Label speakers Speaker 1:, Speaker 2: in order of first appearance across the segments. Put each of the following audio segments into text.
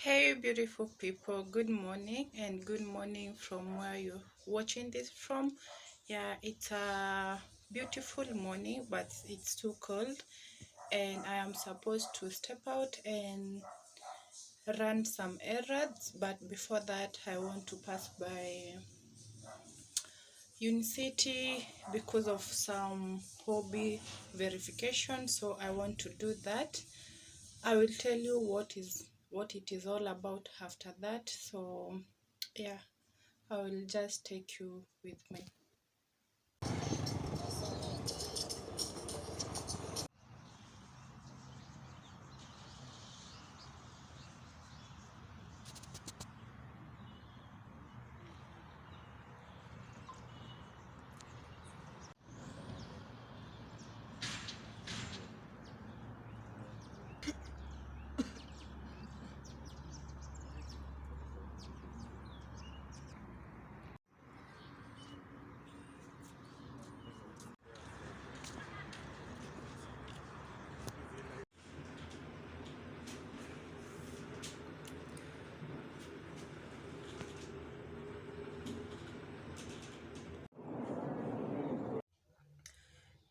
Speaker 1: Hey beautiful people, good morning and good morning from where you're watching this from. Yeah, it's a beautiful morning, but it's too cold and I am supposed to step out and run some errands, but before that I want to pass by Unicity because of some hobby verification, so I want to do that. I will tell you what it is all about after that. So yeah, I will just take you with me.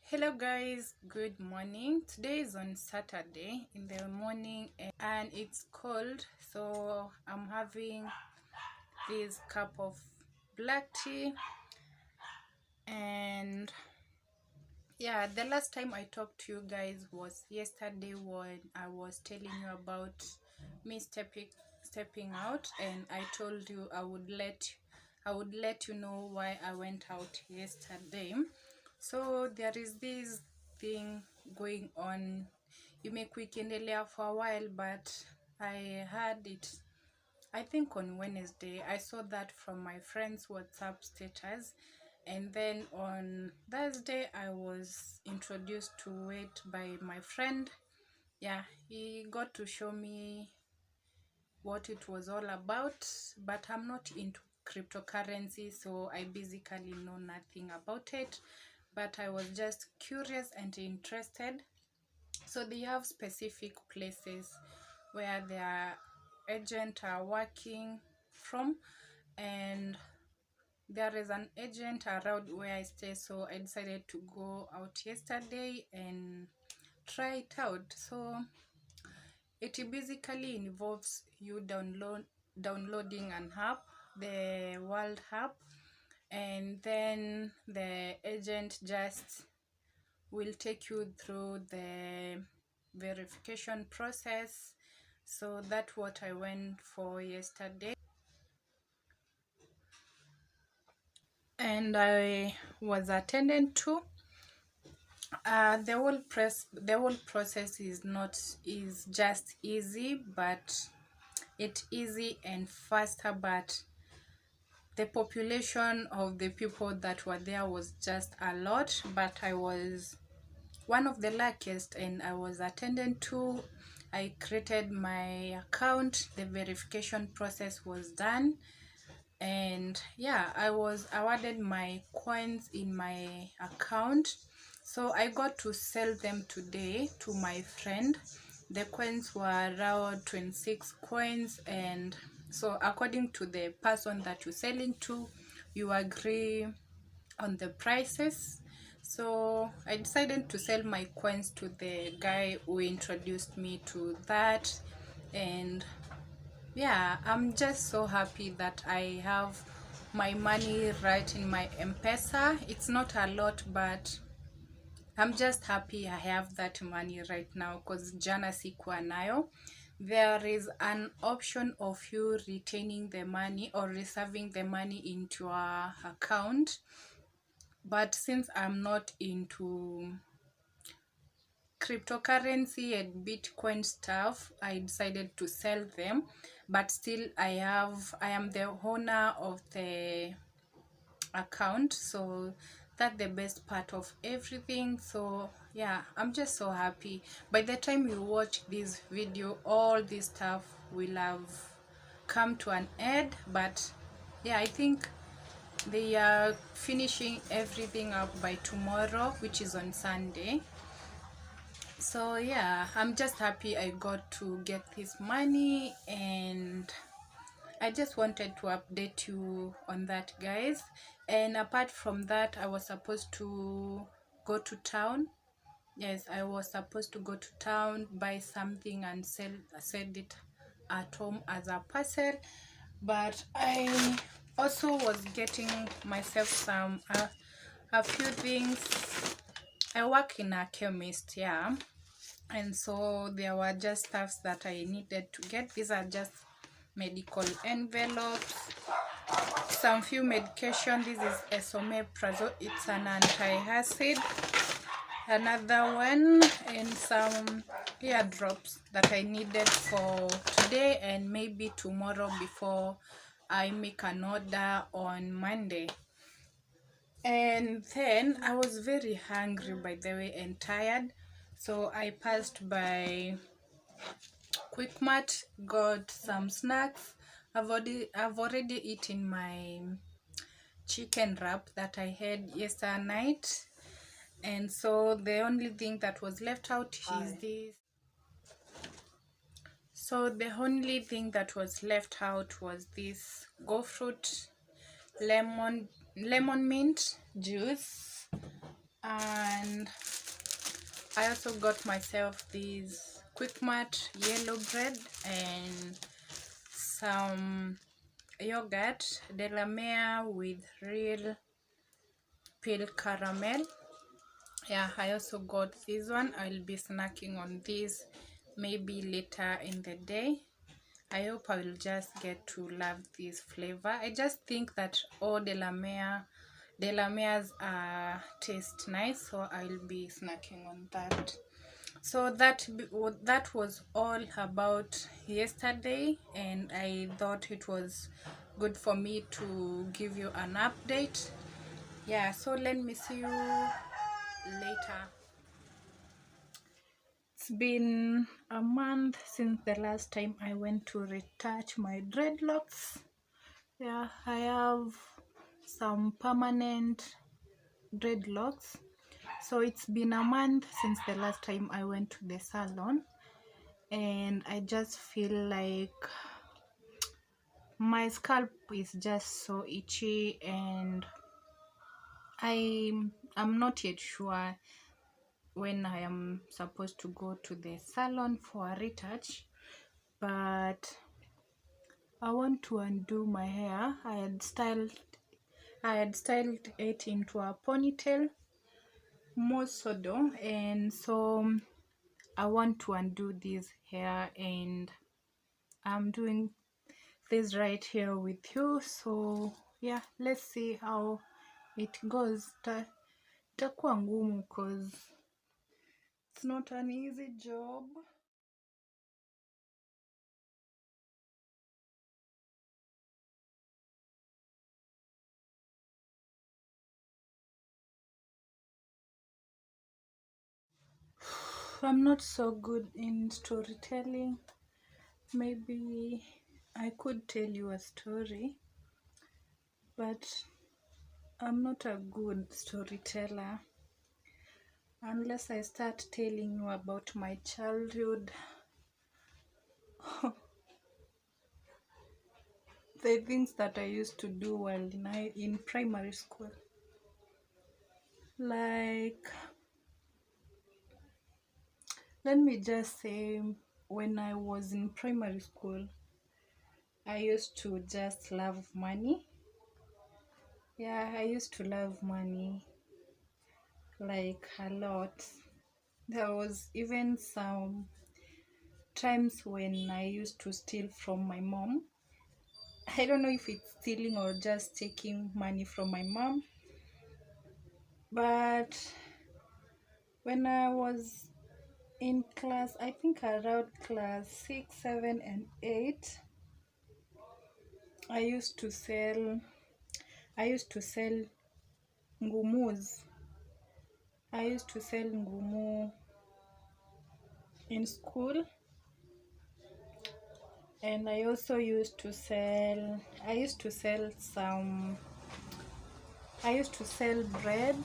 Speaker 1: Hello guys, good morning. Today is on Saturday in the morning and it's cold, so I'm having this cup of black tea. And yeah, the last time I talked to you guys was yesterday when I was telling you about me stepping out, and I told you I would let you know why I went out yesterday. So there is this thing going on. Imekuikiendelea for a while, but I had it, I think on Wednesday. I saw that from my friend's WhatsApp status, and then on Thursday I was introduced to it by my friend. Yeah, he got to show me what it was all about, but I'm not into cryptocurrency, so I basically know nothing about it, but I was just curious and interested. So they have specific places where their agent are working from, and there is an agent around where I stay, so I decided to go out yesterday and try it out. So it basically involves you downloading an app, the World app, and then the agent just will take you through the verification process. So that's what I went for yesterday, and I was attended to. The whole process is just easy, but it's easy and faster, but the population of the people that were there was just a lot. But I was one of the luckiest and I was attended to. I created my account, the verification process was done, and yeah, I was awarded my coins in my account, so I got to sell them today to my friend. The coins were around 26 coins, and so according to the person that you're selling to, you agree on the prices. So I decided to sell my coins to the guy who introduced me to that. And yeah, I'm just so happy that I have my money right in my M-Pesa. It's not a lot, but I'm just happy I have that money right now, because jana sikuwa nayo. There is an option of you retaining the money or reserving the money into your account, but since I'm not into cryptocurrency and Bitcoin stuff, I decided to sell them. But still I am the owner of the account, so that's the best part of everything. So yeah, I'm just so happy. By the time you watch this video, all this stuff will have come to an end. But yeah, I think they are finishing everything up by tomorrow, which is on Sunday. So yeah, I'm just happy I got to get this money, and I just wanted to update you on that, guys. And apart from that, I was supposed to go to town. Yes, I was supposed to go to town, buy something and send it at home as a parcel. But I also was getting myself some a few things. I work in a chemist, yeah, and so there were just stuffs that I needed to get. These are just medical envelopes, some few medication. This is esomeprazole, it's an anti-acid. Another one, and some ear drops that I needed for today and maybe tomorrow before I make an order on Monday. And then I was very hungry, by the way, and tired, so I passed by Quickmart, got some snacks. I've already eaten my chicken wrap that I had yesterday night, and so the only thing that was left out is this. So the only thing that was left out was this go fruit lemon mint juice, and I also got myself this Quickmart yellow bread and some yogurt Delamere with real pale caramel. Yeah, I also got this one. I'll be snacking on this maybe later in the day. I hope I will just get to love this flavor. I just think that all Delamere's taste nice, so I'll be snacking on that. So that was all about yesterday, and I thought it was good for me to give you an update. Yeah, so let me see you later. It's been a month since the last time I went to retouch my dreadlocks. Yeah, I have some permanent dreadlocks, so it's been a month since the last time I went to the salon, and I just feel like my scalp is just so itchy, and I'm not yet sure when I am supposed to go to the salon for a retouch, but I want to undo my hair. I had styled it into a ponytail, mosodo, and so I want to undo this hair, and I'm doing this right here with you. So yeah, let's see how it goes. Itakuwa ngumu because it's not an easy job. I'm not so good in storytelling. Maybe I could tell you a story, but I'm not a good storyteller unless I start telling you about my childhood. The things that I used to do while in primary school. Like, let me just say, when I was in primary school, I used to just love money. Yeah, I used to love money, like a lot. There was even some times when I used to steal from my mom. I don't know if it's stealing or just taking money from my mom, but when I was in class, I think around class 6, 7, and 8, I used to sell ngumus. I used to sell ngumu in school, and I also used to sell bread.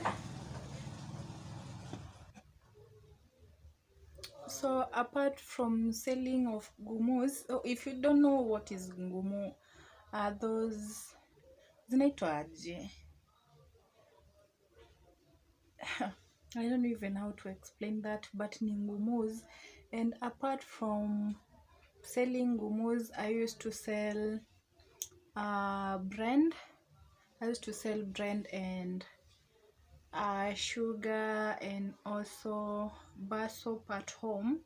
Speaker 1: So apart from selling of ngumus, if you don't know what is ngumu, are those zinaitwaje? I don't even know how to explain that, but ni ngumus. And apart from selling ngumus, I used to sell brand. I used to sell brand and sugar, and also bar soap at home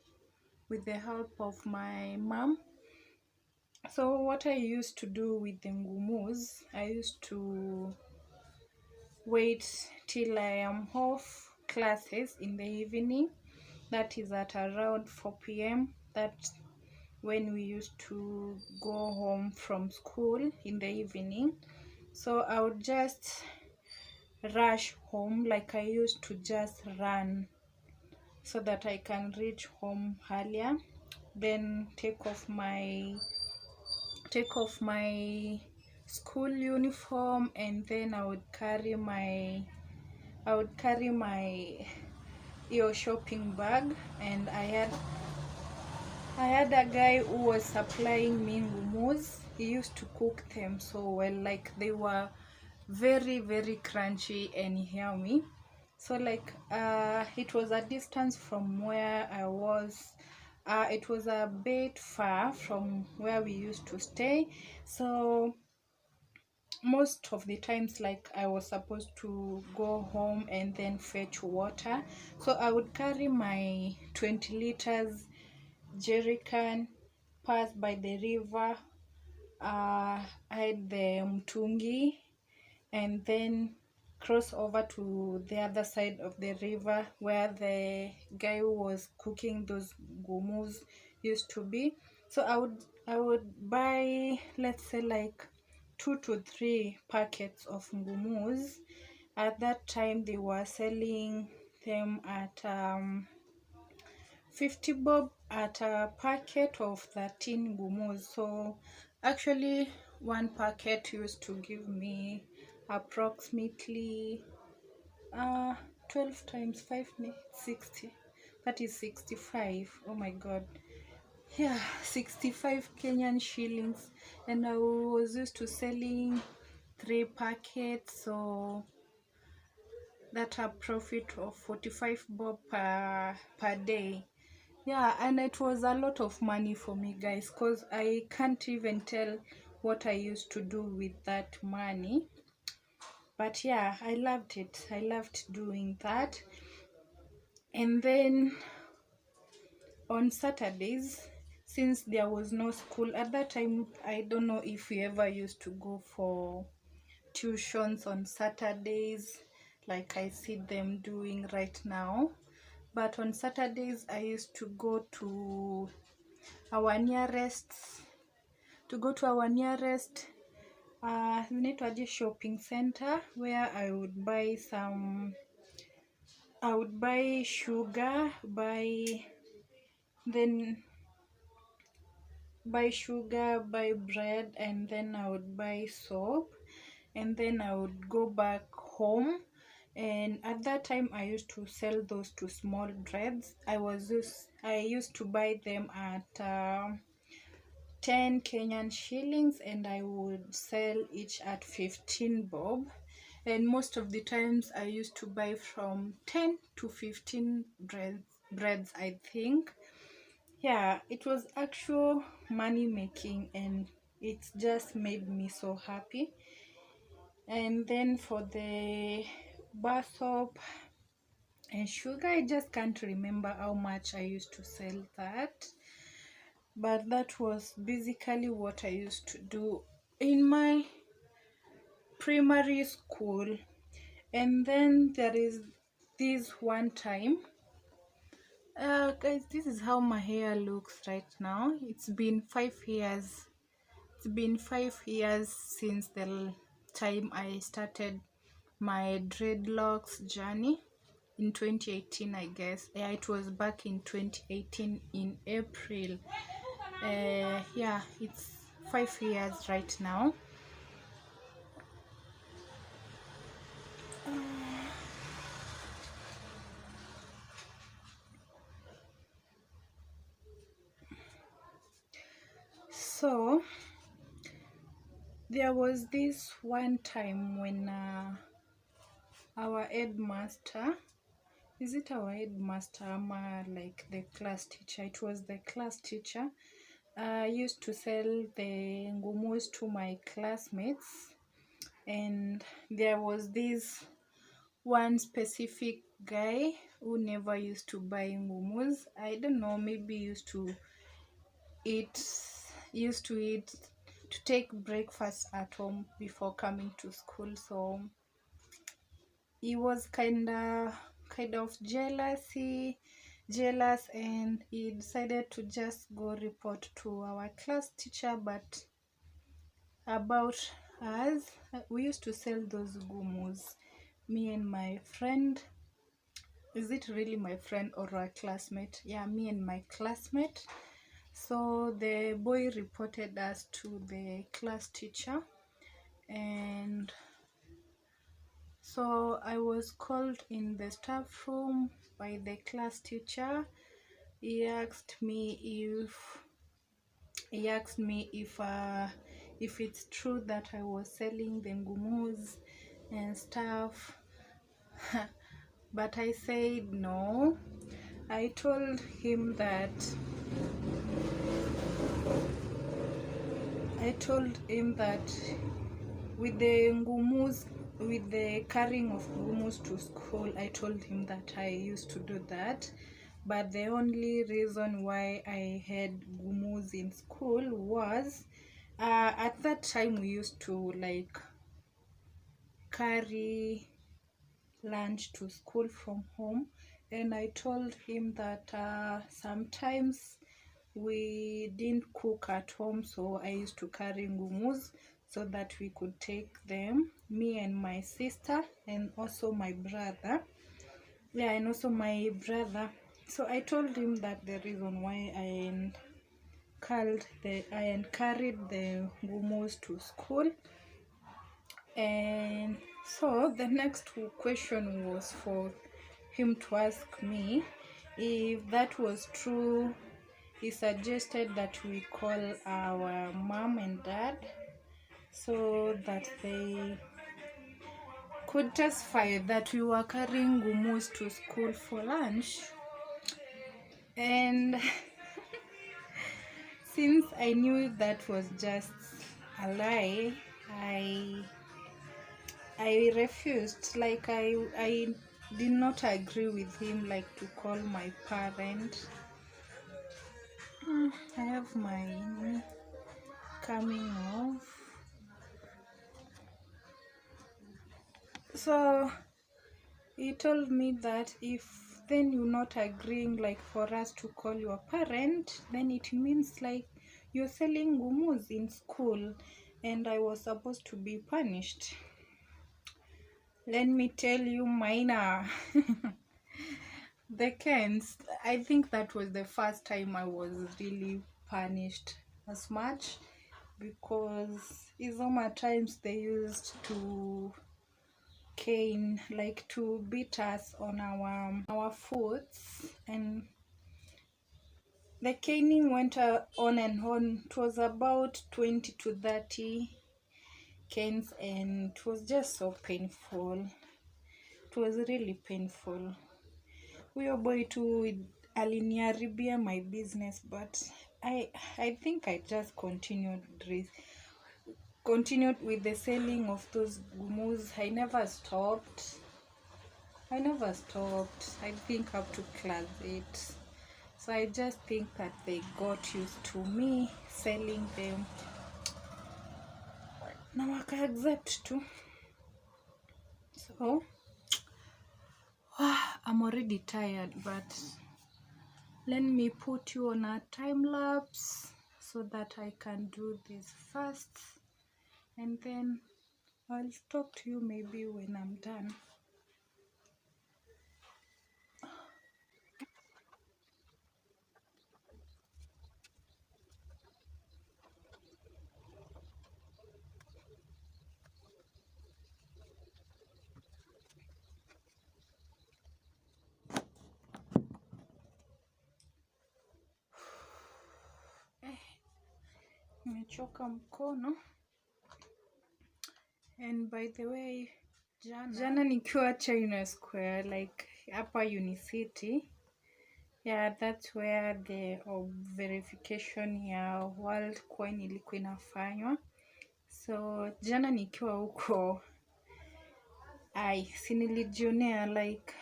Speaker 1: with the help of my mom. So what I used to do with the ngumus, I used to wait till I am off classes in the evening. That is at around 4 p.m. That's when we used to go home from school in the evening. So I would just rush home, like I used to just run so that I can reach home earlier, then take off my school uniform, and then I would carry my your shopping bag. And I had a guy who was supplying me ngumus. He used to cook them so well, like they were very, very crunchy and yummy. So like it was a distance from where I was. It was a bit far from where we used to stay, so most of the times, like, I was supposed to go home and then fetch water. So I would carry my 20 liters jerry can, pass by the river, hide the mtungi, and then cross over to the other side of the river where the guy who was cooking those ngumus used to be. So I would buy, let's say, like 2 to 3 packets of ngumus. At that time they were selling them at 50 bob at a packet of 13 ngumus. So actually one packet used to give me approximately 12 times 5 60. That is 65. Oh my god. Yeah, 65 Kenyan shillings. And I was used to selling 3 packets, so that a profit of 45 bob per day. Yeah, and it was a lot of money for me, guys, because I can't even tell what I used to do with that money. But yeah, I loved it. I loved doing that. And then on Saturdays, since there was no school at that time, I don't know if we ever used to go for tuitions on Saturdays like I see them doing right now. But on Saturdays I used to go to our nearest shopping center, where I would buy sugar, buy bread, and then I would buy soap, and then I would go back home. And at that time I used to sell those 2 small dreads. I used to buy them at 10 Kenyan shillings, and I would sell each at 15 bob. And most of the times I used to buy from 10 to 15 breads, I think. Yeah, it was actual money making, and it just made me so happy. And then for the bar soap and sugar, I just can't remember how much I used to sell that, but that was basically what I used to do in my primary school. And then there is this one time, guys, this is how my hair looks right now. It's been 5 years. It's been 5 years since the time I started my dreadlocks journey in 2018, I guess. Yeah, it was back in 2018 in April. Yeah, it's 5 years right now. So there was this one time when our headmaster, is it our headmaster like the class teacher? It was the class teacher. Used to sell the ngumus to my classmates, and there was this one specific guy who never used to buy ngumus. I don't know, maybe used to eat to take breakfast at home before coming to school. So he was kind of jealous, and he decided to just go report to our class teacher but about us. We used to sell those gumus, me and my friend. Is it really my friend or a classmate? Yeah, me and my classmate. So the boy reported us to the class teacher, and so I was called in the staff room by the class teacher. He asked me if it's true that I was selling the ngumus and stuff. But I said no. I told him that with the carrying of ngumus to school, I told him that I used to do that, but the only reason why I had ngumus in school was at that time we used to like carry lunch to school from home, and I told him that sometimes we didn't cook at home, so I used to carry ngumus so that we could take them, me and my sister and also my brother. Yeah, and also my brother. So I told him that the reason why I carried the ngumus to school. And so the next question was for him to ask me if that was true. He suggested that we call our mom and dad so that they could testify that we were carrying ngumus to school for lunch. And since I knew that was just a lie, I refused. Like I did not agree with him, like to call my parent. I have my coming off. So he told me that if then you're not agreeing like for us to call your parent, then it means like you're selling ngumus in school and I was supposed to be punished. Let me tell you, minor. The Kens, I think that was the first time I was really punished as much, because in summer times they used to cane, like to beat us on our foots, and the caning went on and on. It was about 20 to 30 canes, and it was just so painful. It was really painful. Huyo boy too aliniharibia my business, but I think I just continued with the selling of those ngumus. I never stopped. I think up to class 8. So I just think that they got used to me selling them. Now I can accept too. So I'm already tired, but let me put you on a time lapse so that I can do this fast, and then I'll talk to you maybe when I'm done. nimechoka mkono. And by the way, jana nikiwa China Square, like hapa Unicity. Yeah, that's where the verification ya World Coin ilikuwa inafanywa. So jana nikiwa huko, nilijionea, like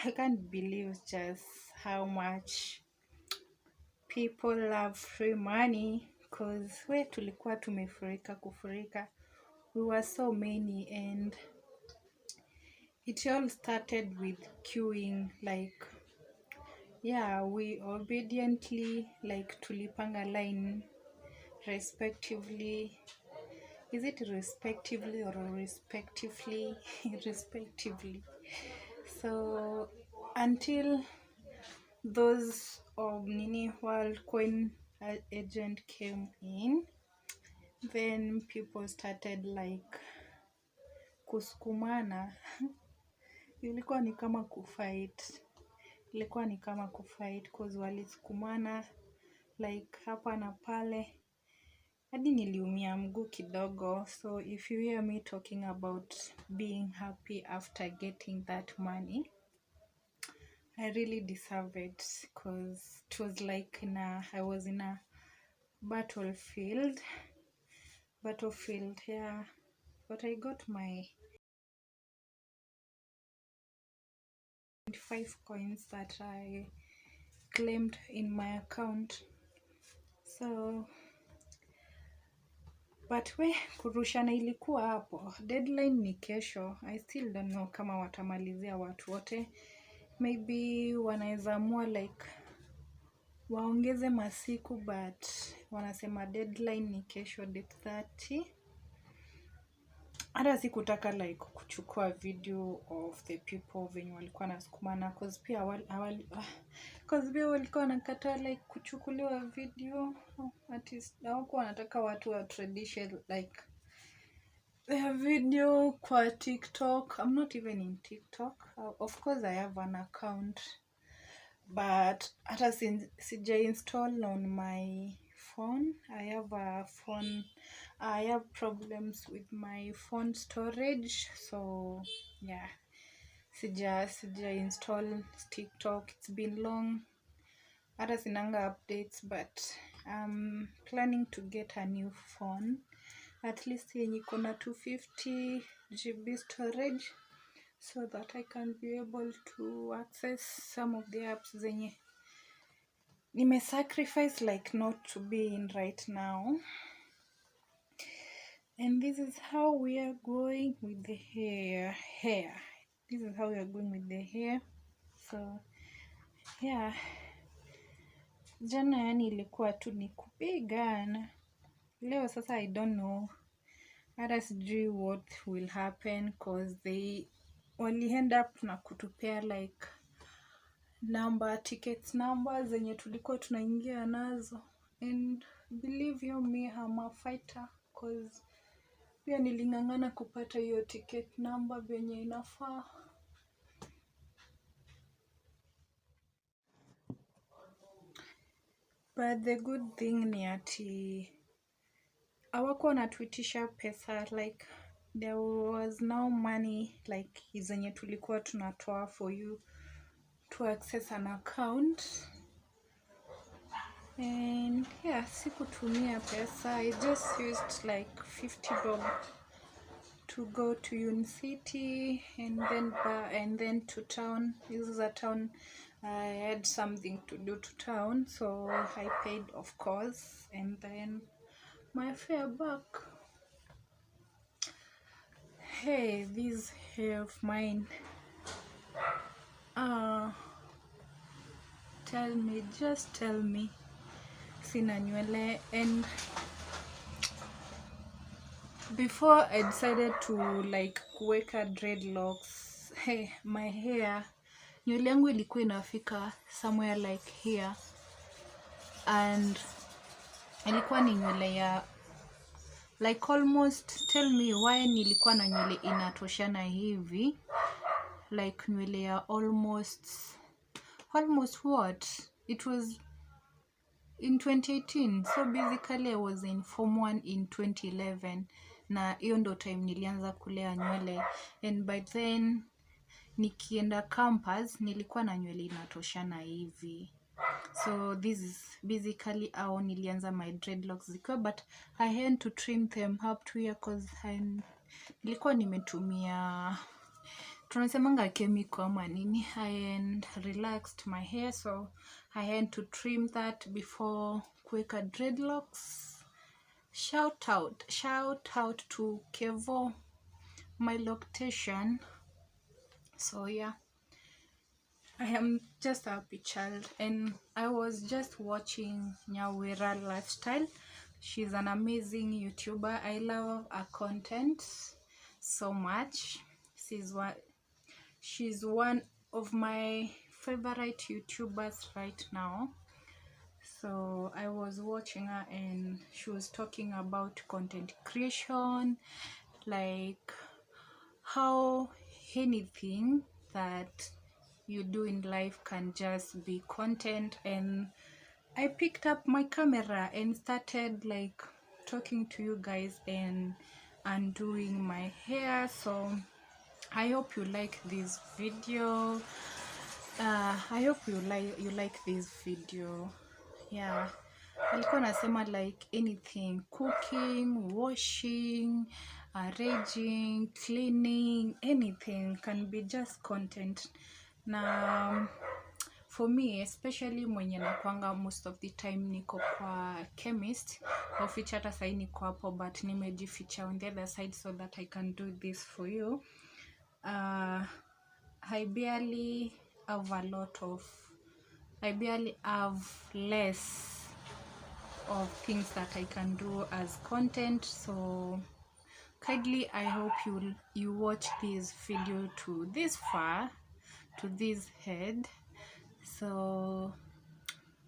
Speaker 1: I can't believe just how much people love free money, cause we tulikuwa kufurika. We were so many, and it all started with queuing. Like, yeah, we obediently, like, tulipanga line respectively. Is it respectively or respectively? Respectively. So until those World Coin agent came in, then people started like kusukumana. Ilikuwa ni kama kufight cause walisukumana like hapa na pale, hadi niliumia mguu kidogo. So if you hear me talking about being happy after getting that money, I really deserve it, cause it was like I was in a battlefield, yeah. But I got my 25 coins that I claimed in my account. So but kurushana ilikuwa hapo. Deadline ni kesho. I still don't know kama watamalizia watu wote. Maybe wanaweza amua like waongeze masiku, but wanasema deadline ni kesho date 30. Hata sikutaka like kuchukua video of the people venye walikuwa nasukumana, cause pia walikuwa wanakataa like kuchukuliwa video. Artist hawakuwa wanataka watu wa tradition like their video kwa TikTok. I'm not even in TikTok. Of course I have an account, but hata sija install on my phone. I have problems with my phone storage, so yeah, sija install TikTok. It's been long. Hata sinanga updates, but I'm planning to get a new phone, at least yenye iko na 250 GB storage, so that I can be able to access some of the apps zenye nime sacrifice like not to be in right now. And this is how we are going with the hair. This is how we are going with the hair. So yeah, jana yani ilikuwa tu ni kupigana. Leo sasa I don't know. Hata sijui what will happen, cause they only end up na kutupea like tickets number zenye tulikuwa tunaingia nazo. And believe you me, I'm a fighter, cause pia nilingangana kupata hiyo ticket number venye inafaa. But the good thing ni ati hawakuwa wanatuitisha pesa, like there was no money like zenye tulikuwa tunatoa for you to access an account. And yeah, sikutumia pesa. I just used like 50 bob to go to Unicity and then to town. This is a town. I had something to do to town, so I paid, of course, and then my fare back. Hey, this hair of mine. Just tell me. Sina nywele. And before I decided to like kuweka dreadlocks, hey, my hair, nywele yangu ilikuwa inafika somewhere like here, and ilikuwa ni nywele ya like almost, tell me why nilikuwa na nywele inatoshana hivi, like nywele ya almost what, in 2018. So basically I was in form 1 in 2011, na hiyo ndo time nilianza kulea nywele, and by then nikienda campus nilikuwa na nywele inatoshana hivi. So this is basically how nilianza my dreadlocks zikiwa, but I had to trim them up to here cause nilikuwa nimetumia tunasemanga chemical ama nini. I had relaxed my hair, so I had to trim that before kuweka dreadlocks. Shout out to Kevo, my loctation. So yeah, I am just a happy child, and I was just watching Nyawera Lifestyle. She's an amazing YouTuber. I love her content so much. She's one of my favorite YouTubers right now. So I was watching her and she was talking about content creation, like how anything that you do in life can just be content. And I picked up my camera and started like talking to you guys and doing my hair. So I hope you like this video. I hope you like this video. Yeah, alikuwa nasema like anything, cooking, washing, arranging, cleaning, anything can be just content. Na for me, especially mwenye nakwanga most of the time niko kwa chemist, of which hata sahi niko hapo, but nimejificha on the other side so that I can do this for you. I barely have less of things that I can do as content. So kindly, I hope you watch this video to this far, to this head. So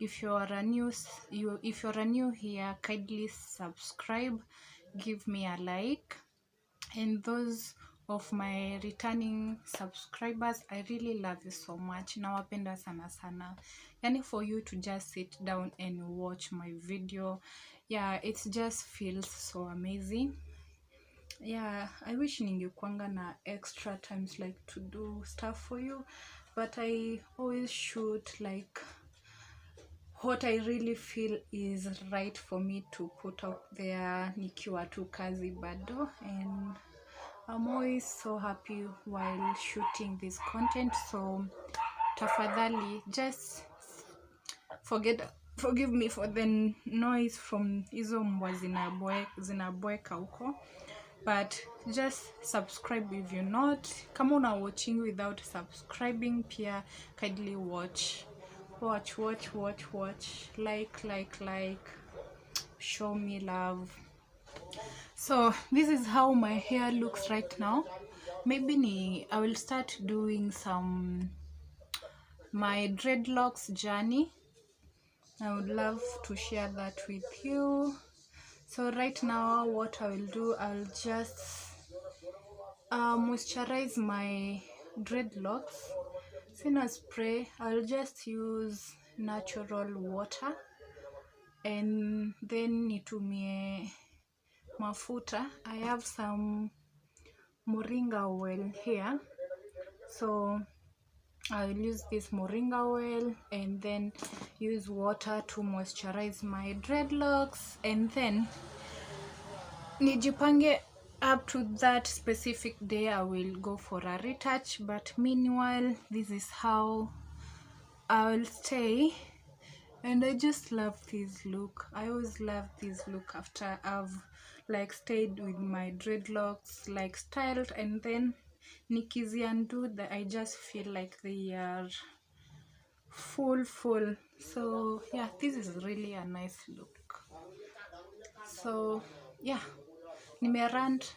Speaker 1: if you're a new here, kindly subscribe, give me a like, and those of my returning subscribers, I really love you so much. Nawapenda sana sana. Yani for you to just sit down and watch my video, yeah, it just feels so amazing. Yeah, I wish ningekuanga na extra times like to do stuff for you, but I always shoot like what I really feel is right for me to put out there nikiwa tu kazi bado. And I'm always so happy while shooting this content. So tafadhali, just forgive me for the noise from hizo mbwa zinabweka huko, but just subscribe if you're not. Kama una watching without subscribing, pia kindly watch, like, show me love. So this is how my hair looks right now. Maybe I will start doing my dreadlocks journey. I would love to share that with you. So right now what I will do, I'll just moisturize my dreadlocks. Sina spray, I'll just use natural water, and then nitumie mafuta. I have some moringa oil here, so I will use this moringa oil and then use water to moisturize my dreadlocks, and then nijipange up to that specific day I will go for a retouch. But meanwhile, this is how I will stay, and I just love this look. I always love this look after I've like stayed with my dreadlocks, like styled, and then nikizi undo that, I just feel like they are full. So yeah, this is really a nice look. So yeah, nimerant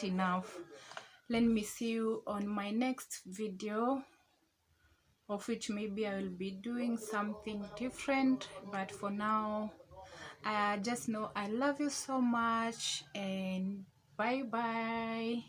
Speaker 1: enough. Let me see you on my next video, of which maybe I will be doing something different. But for now, just know I love you so much, and bye bye.